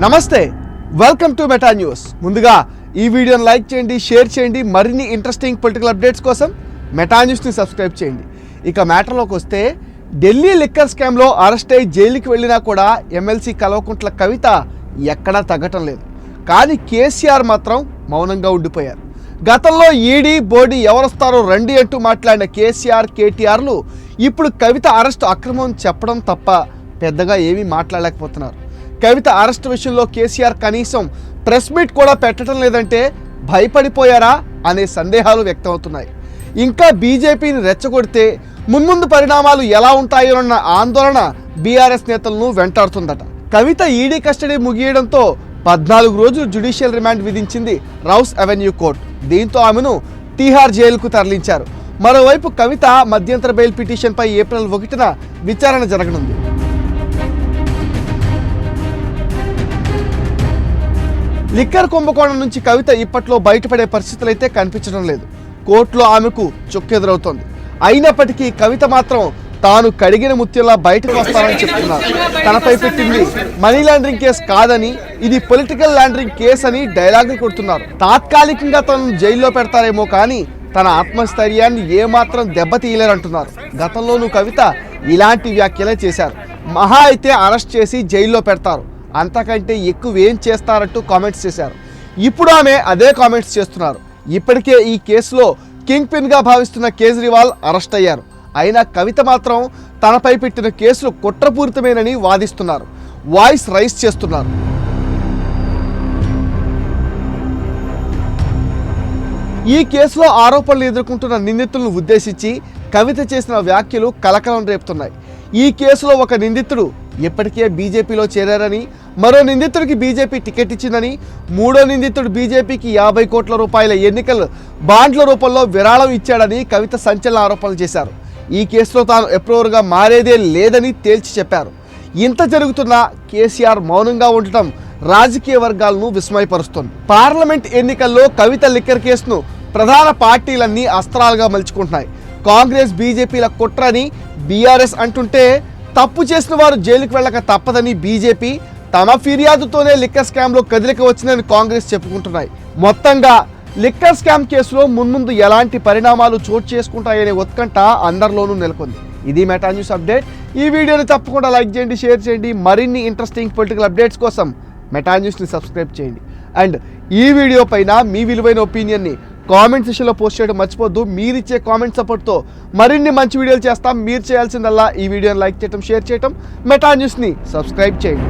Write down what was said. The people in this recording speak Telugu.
నమస్తే, వెల్కమ్ టు మెటా న్యూస్. ముందుగా ఈ వీడియోని లైక్ చేయండి, షేర్ చేయండి. మరిన్ని ఇంట్రెస్టింగ్ పొలిటికల్ అప్డేట్స్ కోసం మెటా న్యూస్ని సబ్స్క్రైబ్ చేయండి. ఇక మ్యాటర్లోకి వస్తే, ఢిల్లీ లిక్కర్ స్కామ్లో అరెస్ట్ అయ్యి జైలుకి వెళ్ళినా కూడా ఎమ్మెల్సీ కల్వకుంట్ల కవిత ఎక్కడా తగ్గటం లేదు. కానీ కేసీఆర్ మాత్రం మౌనంగా ఉండిపోయారు. గతంలో ఈడీ బోడీ ఎవరొస్తారో రండి అంటూ మాట్లాడిన కేసీఆర్, కేటీఆర్లు ఇప్పుడు కవిత అరెస్టు అక్రమం చెప్పడం తప్ప పెద్దగా ఏమీ మాట్లాడలేకపోతున్నారు. కవిత అరెస్ట్ విషయంలో కేసీఆర్ కనీసం ప్రెస్ మీట్ కూడా పెట్టడం లేదంటే భయపడిపోయారా అనే సందేహాలు వ్యక్తమవుతున్నాయి. ఇంకా బీజేపీని రెచ్చగొడితే మున్ముందు పరిణామాలు ఎలా ఉంటాయోనన్న ఆందోళన బీఆర్ఎస్ నేతలను వెంటాడుతుందట. కవిత ఈడీ కస్టడీ ముగియడంతో 14 రోజులు జ్యుడిషియల్ రిమాండ్ విధించింది రౌస్ అవెన్యూ కోర్టు. దీంతో ఆమెను తీహార్ జైలుకు తరలించారు. మరోవైపు కవిత మధ్యంతర బెయిల్ పిటిషన్పై ఏప్రిల్ 1న విచారణ జరగనుంది. లిక్కర్ కుంభకోణం నుంచి కవిత ఇప్పట్లో బయటపడే పరిస్థితులైతే కనిపించడం లేదు. కోర్టులో ఆమెకు చుక్కెదురవుతోంది. అయినప్పటికీ కవిత మాత్రం తాను కడిగిన ముత్యంలా బయటకు వస్తానని చెప్తున్నారు. తనపై పెట్టింది మనీ లాండరింగ్ కేసు కాదని, ఇది పొలిటికల్ లాండరింగ్ కేసు అని డైలాగులు కొడుతున్నారు. తాత్కాలికంగా తనను జైల్లో పెడతారేమో కానీ తన ఆత్మస్థైర్యాన్ని ఏమాత్రం దెబ్బతీయలేరంటున్నారు. గతంలోనూ కవిత ఇలాంటి వ్యాఖ్యలే చేశారు. మహా అయితే అరెస్ట్ చేసి జైల్లో పెడతారు, అంతకంటే ఎక్కువ ఏం చేస్తారంటూ కామెంట్స్ చేశారు. ఇప్పుడు ఆమె అదే కామెంట్స్ చేస్తున్నారు. ఇప్పటికే ఈ కేసులో కింగ్ పిన్గా భావిస్తున్న కేజ్రీవాల్ అరెస్ట్ అయ్యారు. అయినా కవిత మాత్రం తనపై పెట్టిన కేసులు కుట్రపూరితమేనని వాదిస్తున్నారు, వాయిస్ రైజ్ చేస్తున్నారు. ఈ కేసులో ఆరోపణలు ఎదుర్కొంటున్న నిందితులను ఉద్దేశించి కవిత చేసిన వ్యాఖ్యలు కలకలం రేపుతున్నాయి. ఈ కేసులో ఒక నిందితుడు ఇప్పటికే బీజేపీలో చేరారని, మరో నిందితుడికి బీజేపీ టికెట్ ఇచ్చిందని, మూడో నిందితుడు బీజేపీకి 50 కోట్ల రూపాయల ఎన్నికల బాండ్ల రూపంలో విరాళం ఇచ్చాడని కవిత సంచలన ఆరోపణలు చేశారు. ఈ కేసులో తాను అప్రూవర్గా మారేదే లేదని తేల్చి చెప్పారు. ఇంత జరుగుతున్నా కేసీఆర్ మౌనంగా ఉండటం రాజకీయ వర్గాలను విస్మయపరుస్తోంది. పార్లమెంట్ ఎన్నికల్లో కవిత లిక్కర్ కేసును ప్రధాన పార్టీలన్నీ అస్త్రాలుగా మలుచుకుంటున్నాయి. కాంగ్రెస్, బీజేపీల కుట్రని బీఆర్ఎస్ అంటుంటే, తప్పు చేసిన వారు జైలుకు వెళ్ళక తప్పదని బీజేపీ, తమ ఫిర్యాదుతోనే లిక్కర్ స్కామ్లో కదలిక వచ్చిందని కాంగ్రెస్ చెప్పుకుంటున్నాయి. మొత్తంగా లిక్కర్ స్కామ్ కేసులో మున్ముందు ఎలాంటి పరిణామాలు చోటు చేసుకుంటాయనే ఉత్కంఠ అందరిలోనూ నెలకొంది. ఇది మెటా న్యూస్ అప్డేట్. ఈ వీడియోని తప్పకుండా లైక్ చేయండి, షేర్ చేయండి. మరిన్ని ఇంట్రెస్టింగ్ పొలిటికల్ అప్డేట్స్ కోసం మెటా న్యూస్ని సబ్స్క్రైబ్ చేయండి. అండ్ ఈ వీడియో పైన మీ విలువైన ఒపీనియన్ని కామెంట్ సెక్షన్లో పోస్ట్ చేయడం మర్చిపోద్దు. మీరిచ్చే కామెంట్ సపోర్ట్తో మరిన్ని మంచి వీడియోలు చేస్తాం. మీరు చేయాల్సిందల్లా ఈ వీడియోని లైక్ చేయడం, షేర్ చేయడం, మెటా న్యూస్ని సబ్స్క్రైబ్ చేయండి.